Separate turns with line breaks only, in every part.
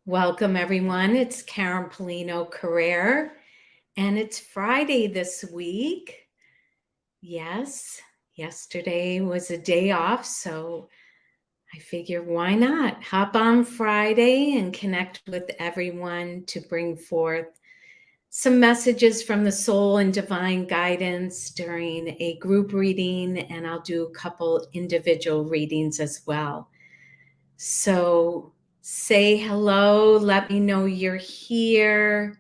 Welcome, everyone. It's Karen Polino Carrere, and it's Friday this week. Yes, yesterday was a day off, so I figure why not hop on Friday and connect with everyone to bring forth some messages from the soul and divine guidance during a group reading, and I'll do a couple individual readings as well. So say hello, let me know you're here,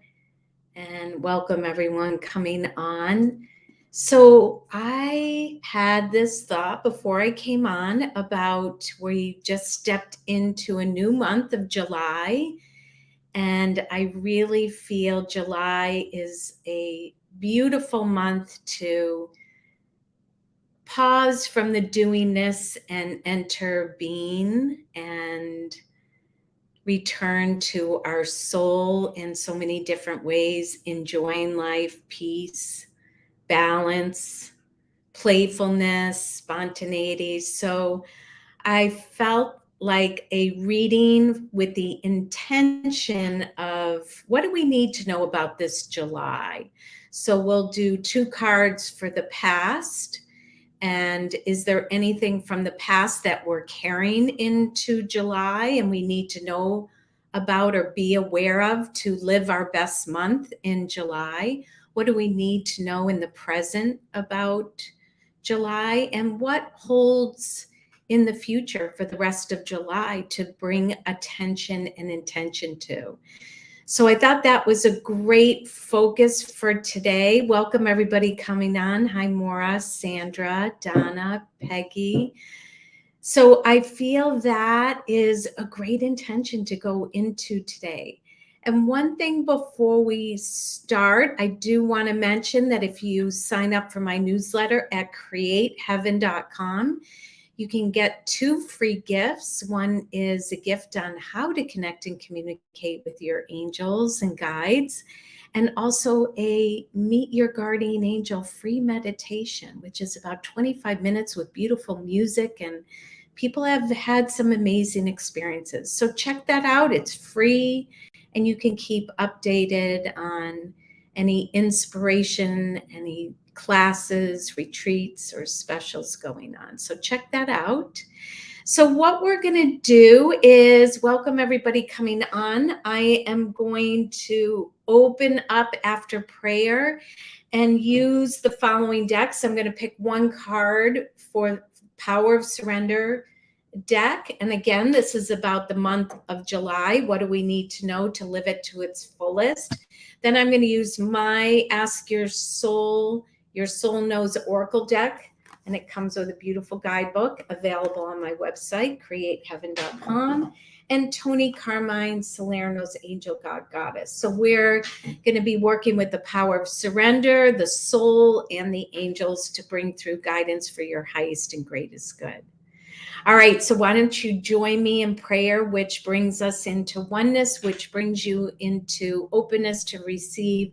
and welcome everyone coming on. So I had this thought before I came on about we just stepped into a new month of July, and I really feel July is a beautiful month to pause from the doingness and enter being and return to our soul in so many different ways, enjoying life, peace, balance, playfulness, spontaneity. So I felt like a reading with the intention of what do we need to know about this July? So we'll do two cards for the past. And is there anything from the past that we're carrying into July and we need to know about or be aware of to live our best month in July? What do we need to know in the present about July? And what holds in the future for the rest of July to bring attention and intention to? So I thought that was a great focus for today. Welcome everybody coming on. Hi, Maura, Sandra, Donna, Peggy. So I feel that is a great intention to go into today. And one thing before we start, I do want to mention that if you sign up for my newsletter at createheaven.com, you can get two free gifts. One is a gift on how to connect and communicate with your angels and guides, and also a Meet Your Guardian Angel free meditation, which is about 25 minutes with beautiful music, and people have had some amazing experiences. So check that out. It's free, and you can keep updated on any inspiration, any classes, retreats, or specials going on. So check that out. So what we're going to do is welcome everybody coming on. I am going to open up after prayer and use the following decks. I'm going to pick one card for Power of Surrender deck. And again, this is about the month of July. What do we need to know to live it to its fullest? Then I'm going to use my Ask Your Soul Knows Oracle deck, and it comes with a beautiful guidebook available on my website, createheaven.com, and Tony Carmine Salerno's Angel God Goddess. So we're going to be working with the power of surrender, the soul, and the angels to bring through guidance for your highest and greatest good. All right, so why don't you join me in prayer, which brings us into oneness, which brings you into openness to receive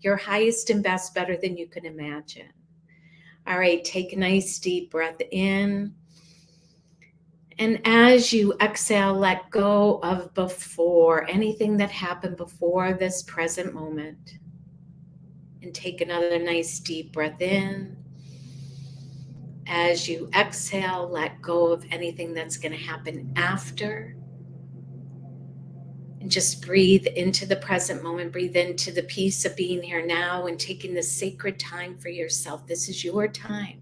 your highest and best better than you can imagine. All right, take a nice deep breath in. And as you exhale, let go of before, anything that happened before this present moment. And take another nice deep breath in. As you exhale, let go of anything that's going to happen after. And just breathe into the present moment. Breathe into the peace of being here now and taking the sacred time for yourself. This is your time.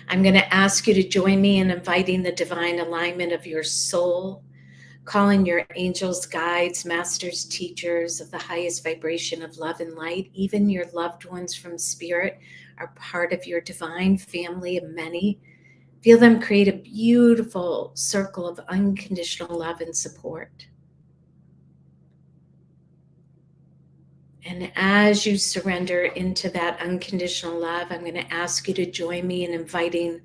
I'm going to ask you to join me in inviting the divine alignment of your soul, calling your angels, guides, masters, teachers of the highest vibration of love and light. Even your loved ones from spirit are part of your divine family of many. Feel them create a beautiful circle of unconditional love and support. And as you surrender into that unconditional love, I'm going to ask you to join me in inviting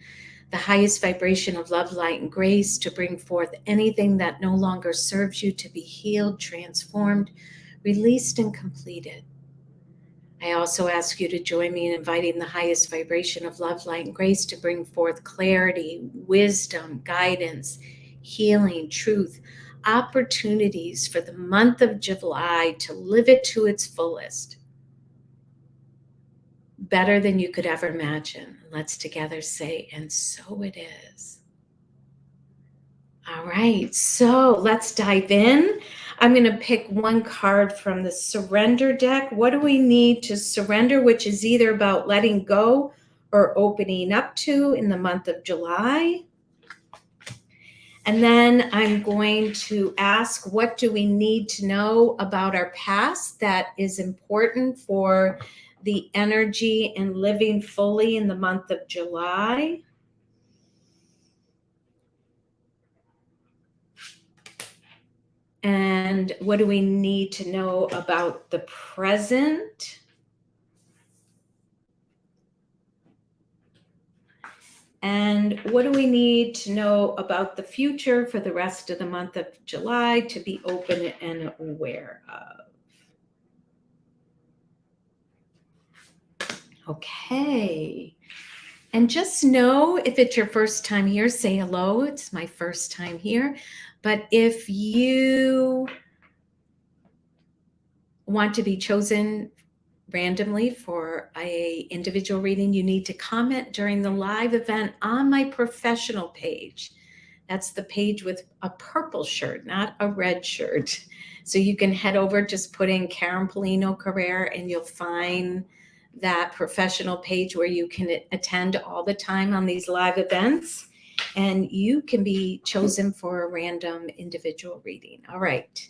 the highest vibration of love, light, and grace to bring forth anything that no longer serves you to be healed, transformed, released, and completed. I also ask you to join me in inviting the highest vibration of love, light, and grace to bring forth clarity, wisdom, guidance, healing, truth, opportunities for the month of July to live it to its fullest, better than you could ever imagine. Let's together say, and so it is. All right, so let's dive in. I'm going to pick one card from the surrender deck. What do we need to surrender, which is either about letting go or opening up to in the month of July? And then I'm going to ask, what do we need to know about our past that is important for the energy and living fully in the month of July? And what do we need to know about the present? And what do we need to know about the future for the rest of the month of July to be open and aware of? Okay. And just know, if it's your first time here, say hello. It's my first time here. But if you want to be chosen randomly for a individual reading, you need to comment during the live event on my professional page. That's the page with a purple shirt, not a red shirt. So you can head over, just put in Karen Polino Carrere, and you'll find that professional page where you can attend all the time on these live events, and you can be chosen for a random individual reading. All right.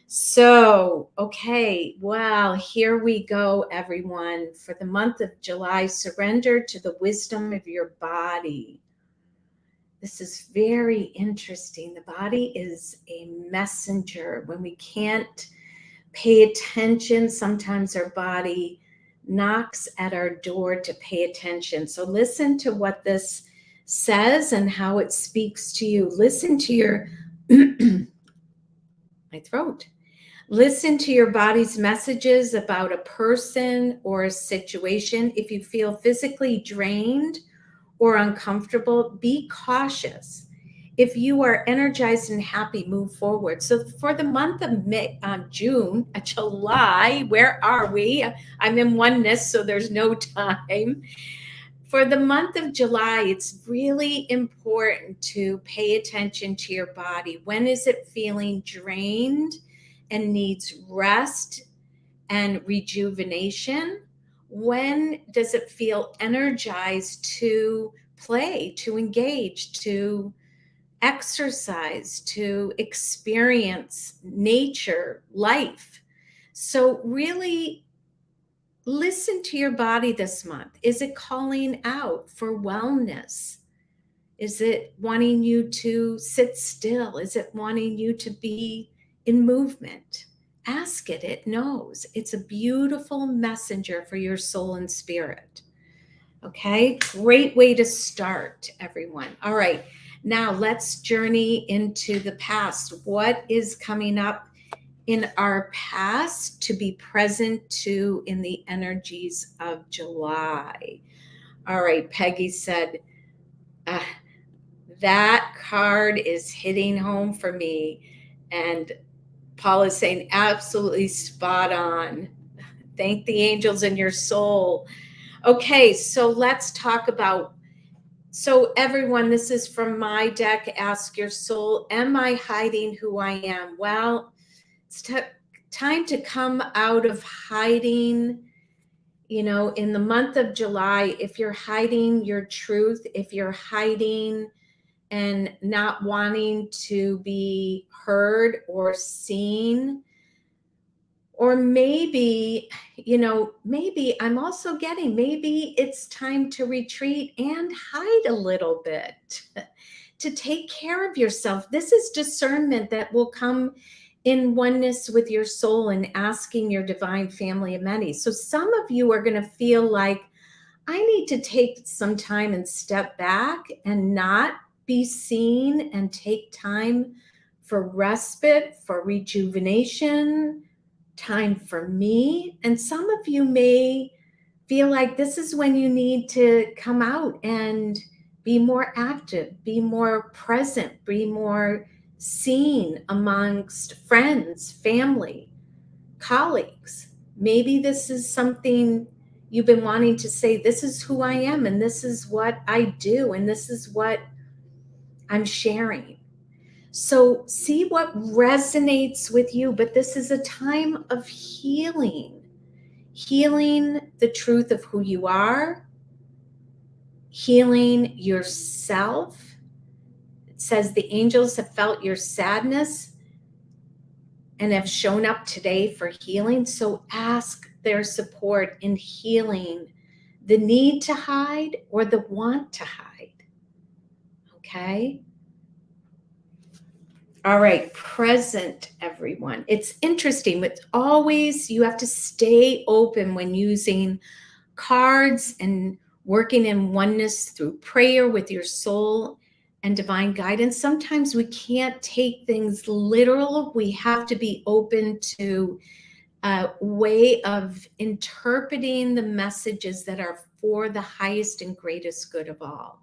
So, okay, well, here we go, everyone. For the month of July, surrender to the wisdom of your body. This is very interesting. The body is a messenger. When we can't pay attention, sometimes our body knocks at our door to pay attention. So listen to what this says and how it speaks to you. Listen to your my throat. Listen to your body's messages about a person or a situation. If you feel physically drained or uncomfortable, be cautious. If you are energized and happy, move forward. So for the month of June, July, where are we? I'm in oneness, so there's no time. For the month of July, it's really important to pay attention to your body. When is it feeling drained and needs rest and rejuvenation? When does it feel energized to play, to engage, to exercise, to experience nature, life? So really listen to your body this month. Is it calling out for wellness? Is it wanting you to sit still? Is it wanting you to be in movement? Ask it, it knows. It's a beautiful messenger for your soul and spirit. Okay, great way to start, everyone. All right, now let's journey into the past. What is coming up in our past to be present to in the energies of July? All right, Peggy said, that card is hitting home for me. And Paul is saying, absolutely spot on. Thank the angels in your soul. Okay, so let's talk about, so everyone, this is from my deck, Ask Your Soul. Am I hiding who I am? Well, it's time to come out of hiding. You know, in the month of July, if you're hiding your truth, if you're hiding and not wanting to be heard or seen, or maybe, you know, maybe I'm also getting, maybe it's time to retreat and hide a little bit, to take care of yourself. This is discernment that will come in oneness with your soul and asking your divine family amenities. So some of you are going to feel like, I need to take some time and step back and not be seen and take time for respite, for rejuvenation, time for me. And some of you may feel like this is when you need to come out and be more active, be more present, be more seen amongst friends, family, colleagues. Maybe this is something you've been wanting to say, this is who I am, and this is what I do, and this is what I'm sharing. So see what resonates with you, but this is a time of healing. Healing the truth of who you are, healing yourself. It says the angels have felt your sadness and have shown up today for healing. So ask their support in healing the need to hide or the want to hide. Okay? All right, present, everyone. It's interesting, but always you have to stay open when using cards and working in oneness through prayer with your soul and divine guidance. Sometimes we can't take things literal. We have to be open to a way of interpreting the messages that are for the highest and greatest good of all.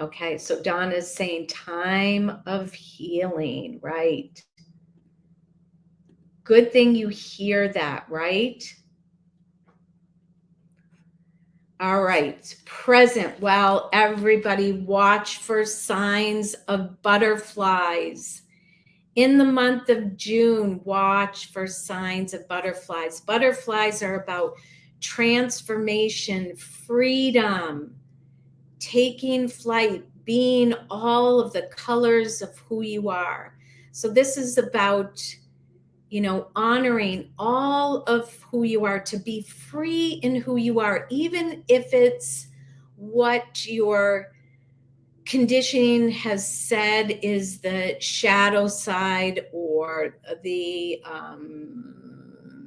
Okay, so Donna's saying time of healing, right? Good thing you hear that, right? All right, present. Well, everybody watch for signs of butterflies. In the month of June, watch for signs of butterflies. Butterflies are about transformation, freedom, taking flight, being all of the colors of who you are. So this is about, honoring all of who you are, to be free in who you are, even if it's what your conditioning has said is the shadow side or the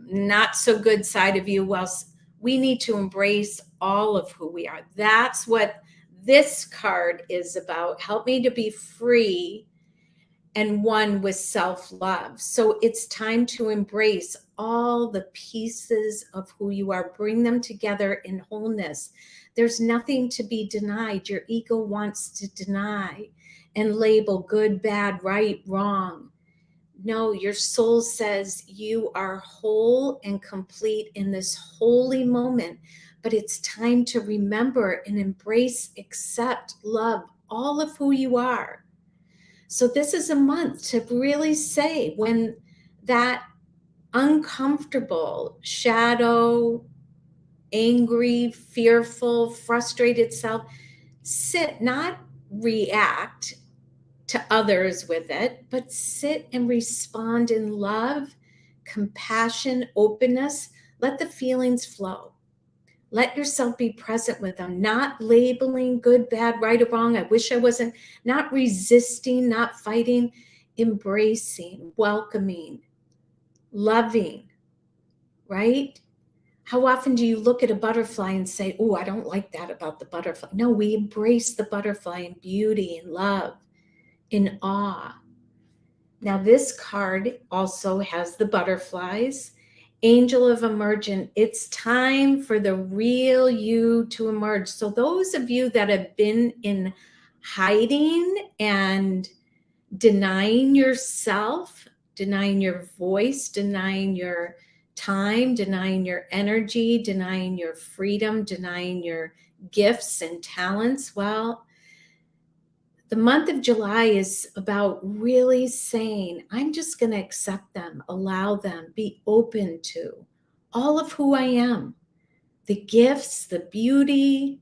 not so good side of you. Well, we need to embrace all of who we are. That's what this card is about. Help me to be free and one with self-love. So it's time to embrace all the pieces of who you are, bring them together in wholeness. There's nothing to be denied. Your ego wants to deny and label good, bad, right, wrong. No, your soul says you are whole and complete in this holy moment, but it's time to remember and embrace, accept, love all of who you are. So this is a month to really say when that uncomfortable, shadow, angry, fearful, frustrated self, sit, not react to others with it, but sit and respond in love, compassion, openness. Let the feelings flow. Let yourself be present with them, not labeling good, bad, right, or wrong. I wish I wasn't, not resisting, not fighting, embracing, welcoming, loving, right? How often do you look at a butterfly and say, oh, I don't like that about the butterfly? No, we embrace the butterfly in beauty and love, in awe. Now, this card also has the butterflies. Angel of Emergent, it's time for the real you to emerge. So those of you that have been in hiding and denying yourself, denying your voice, denying your time, denying your energy, denying your freedom, denying your gifts and talents, well, the month of July is about really saying, I'm just going to accept them, allow them, be open to all of who I am, the gifts, the beauty,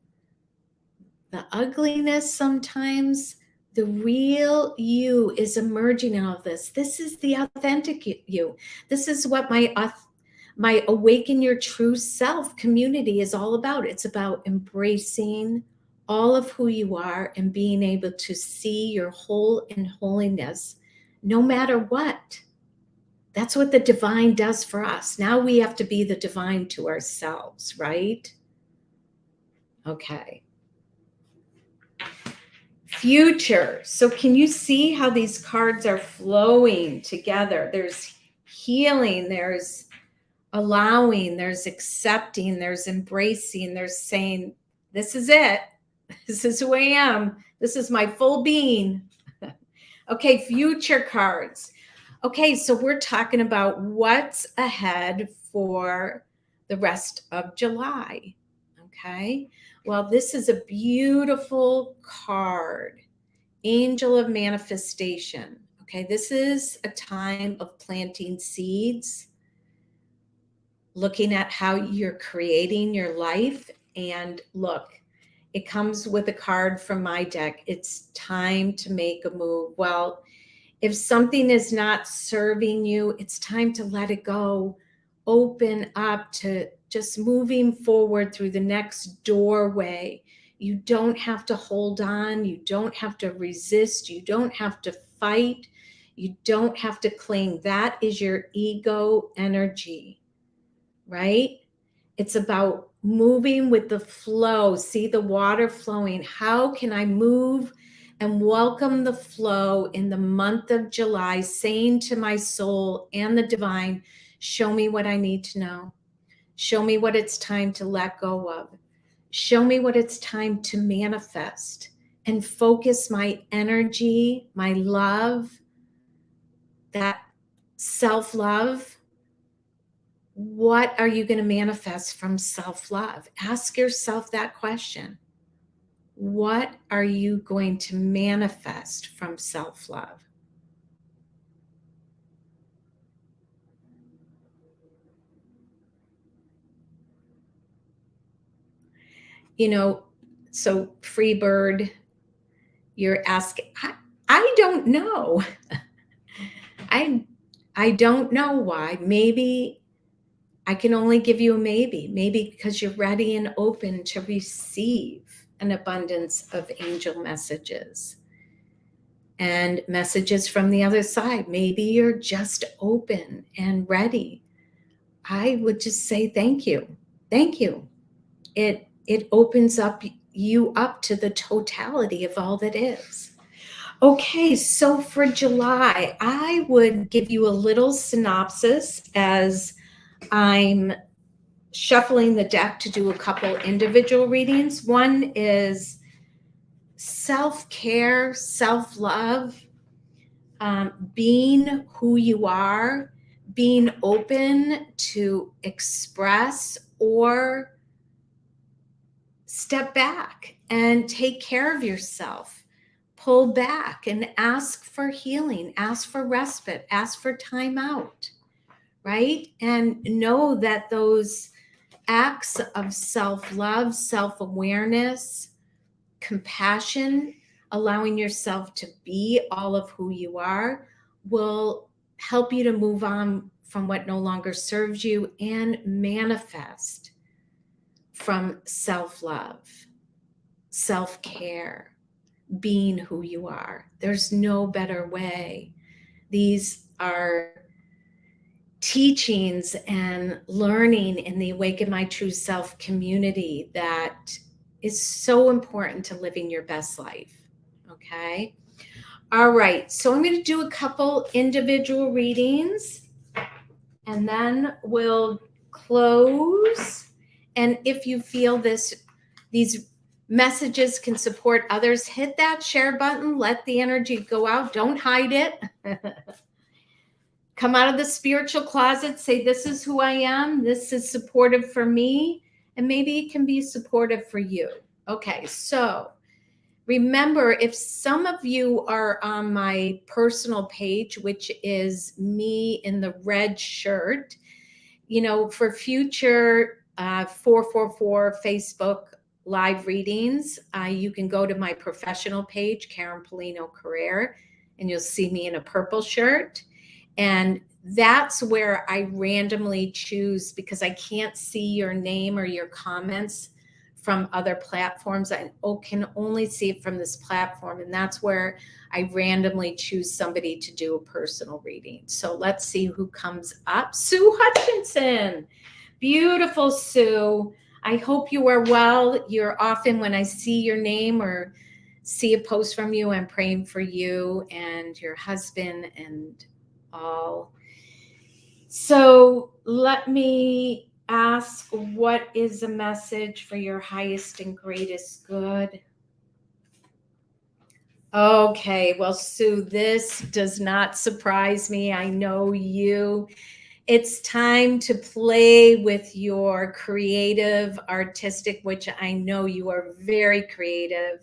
the ugliness sometimes. The real you is emerging in all of this. This is the authentic you. This is what my Awaken Your True Self community is all about. It's about embracing all of who you are and being able to see your whole in holiness no matter what. That's what the divine does for us. Now we have to be the divine to ourselves, right? Okay. Future. So can you see how these cards are flowing together? There's healing, there's allowing, there's accepting, there's embracing, there's saying, this is it. This is who I am. This is my full being. Okay, future cards. Okay, so we're talking about what's ahead for the rest of July. Okay, well, this is a beautiful card, Angel of Manifestation. Okay, this is a time of planting seeds, looking at how you're creating your life. And look, it comes with a card from my deck. It's time to make a move. Well, if something is not serving you, it's time to let it go. Open up to just moving forward through the next doorway. You don't have to hold on. You don't have to resist. You don't have to fight. You don't have to cling. That is your ego energy, right? It's about moving with the flow. See the water flowing. How can I move and welcome the flow in the month of July, saying to my soul and the divine, show me what I need to know. Show me what it's time to let go of. Show me what it's time to manifest and focus my energy, my love, that self-love. What are you going to manifest from self-love? Ask yourself that question. What are you going to manifest from self-love? You know, so Freebird, you're asking, I don't know. I don't know why. Maybe I can only give you a maybe because you're ready and open to receive an abundance of angel messages and messages from the other side. Maybe you're just open and ready. I would just say thank you. Thank you. It opens up you up to the totality of all that is. Okay, so for July, I would give you a little synopsis as I'm shuffling the deck to do a couple individual readings. One is self-care, self-love, being who you are, being open to express or step back and take care of yourself. Pull back and ask for healing, ask for respite, ask for time out, right? And know that those acts of self-love, self-awareness, compassion, allowing yourself to be all of who you are will help you to move on from what no longer serves you and manifest from self-love, self-care, being who you are. There's no better way. These are teachings and learning in the Awaken My True Self community that is so important to living your best life. Okay. All right. So I'm going to do a couple individual readings and then we'll close. And if you feel these messages can support others, hit that share button, let the energy go out. Don't hide it. Come out of the spiritual closet, say, this is who I am. This is supportive for me. And maybe it can be supportive for you. Okay, so remember, if some of you are on my personal page, which is me in the red shirt, you know, for future 444 Facebook live readings, you can go to my professional page, Karen Polino Career, and you'll see me in a purple shirt. And that's where I randomly choose, because I can't see your name or your comments from other platforms. I can only see it from this platform. And that's where I randomly choose somebody to do a personal reading. So let's see who comes up. Sue Hutchinson. Beautiful, Sue. I hope you are well. You're often, when I see your name or see a post from you, I'm praying for you and your husband and all. So let me ask, what is a message for your highest and greatest good? Okay, well, Sue, this does not surprise me. I know you. It's time to play with your creative, artistic, which I know you are very creative.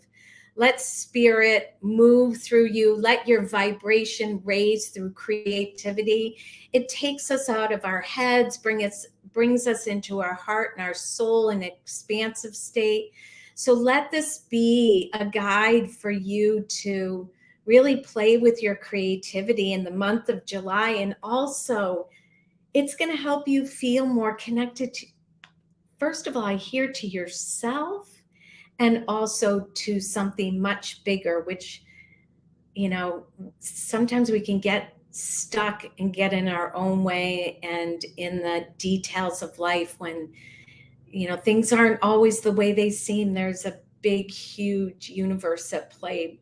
Let spirit move through you. Let your vibration raise through creativity. It takes us out of our heads, brings us into our heart and our soul in an expansive state. So let this be a guide for you to really play with your creativity in the month of July. And also, it's going to help you feel more connected to, first of all, I hear, to yourself, and also to something much bigger, which, sometimes we can get stuck and get in our own way and in the details of life when, things aren't always the way they seem. There's a big, huge universe at play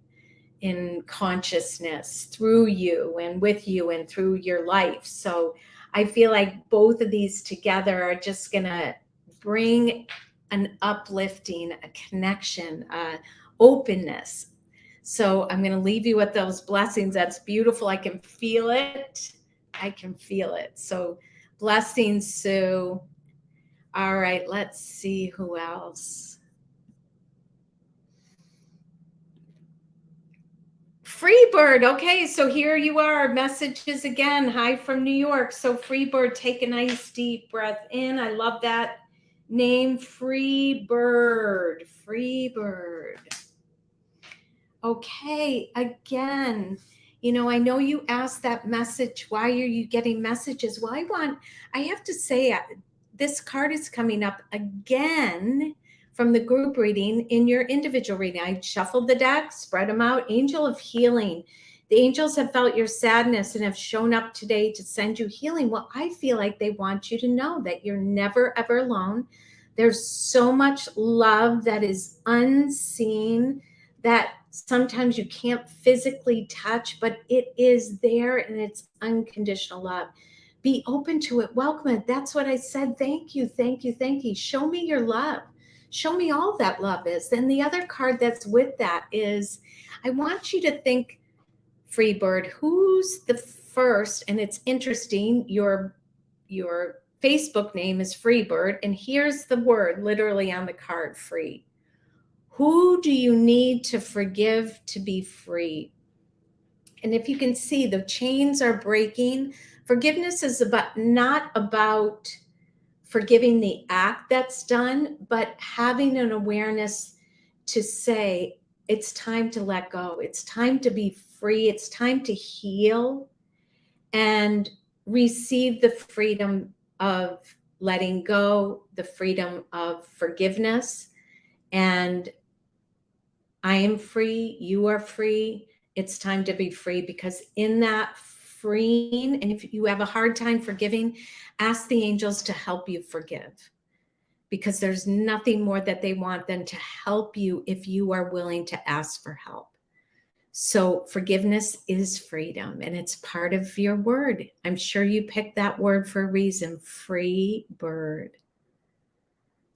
in consciousness through you and with you and through your life. So I feel like both of these together are just going to bring an uplifting, a connection, openness. So I'm going to leave you with those blessings. That's beautiful. I can feel it. I can feel it. So blessings, Sue. All right, let's see who else. Freebird. Okay, so here you are. Messages again. Hi from New York. So Freebird, take a nice deep breath in. I love that name, Freebird. Freebird. Okay, again, I know you asked that message, why are you getting messages? Well, I have to say, this card is coming up again from the group reading in your individual reading. I shuffled the deck, spread them out. Angel of healing. The angels have felt your sadness and have shown up today to send you healing. Well, I feel like they want you to know that you're never, ever alone. There's so much love that is unseen, that sometimes you can't physically touch, but it is there and it's unconditional love. Be open to it, welcome it. That's what I said. Thank you, thank you, thank you. Show me your love. Show me all that love is. Then the other card that's with that is, I want you to think, Freebird, who's the first, and it's interesting, your Facebook name is Freebird, and here's the word literally on the card, free. Who do you need to forgive to be free? And if you can see, the chains are breaking. Forgiveness is not about forgiving the act that's done, but having an awareness to say, it's time to let go. It's time to be free. It's time to heal and receive the freedom of letting go, the freedom of forgiveness. And I am free. You are free. It's time to be free, because in that freeing, and if you have a hard time forgiving, ask the angels to help you forgive, because there's nothing more that they want than to help you if you are willing to ask for help. So forgiveness is freedom, and it's part of your word. I'm sure you picked that word for a reason, free bird.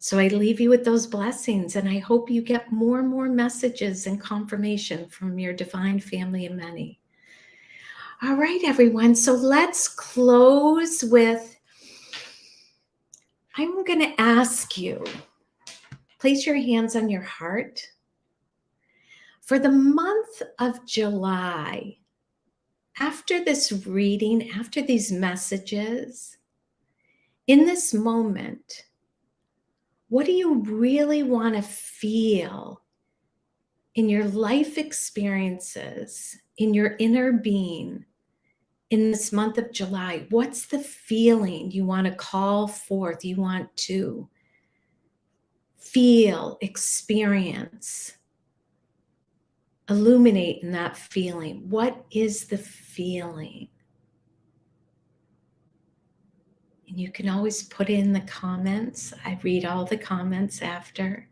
So I leave you with those blessings, and I hope you get more and more messages and confirmation from your divine family of many. All right, everyone. So let's close with, I'm going to ask you, place your hands on your heart. For the month of July, after this reading, after these messages, in this moment, what do you really want to feel in your life experiences, in your inner being, in this month of July? What's the feeling you want to call forth, you want to feel, experience, illuminate in that feeling? What is the feeling? And you can always put in the comments. I read all the comments after.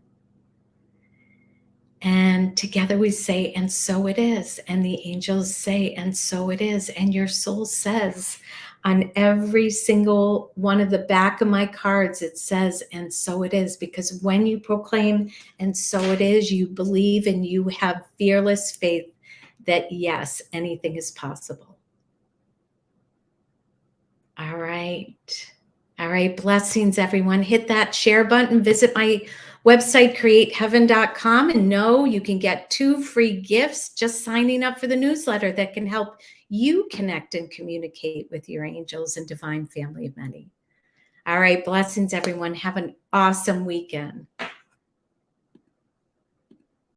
And together we say, and so it is. And the angels say, and so it is. And your soul says, on every single one of the back of my cards, it says, and so it is. Because when you proclaim, and so it is, you believe and you have fearless faith that yes, anything is possible. All right. All right. Blessings, everyone. Hit that share button. Visit my website, createheaven.com. And know you can get 2 free gifts just signing up for the newsletter that can help you connect and communicate with your angels and divine family of many. All right. Blessings, everyone. Have an awesome weekend.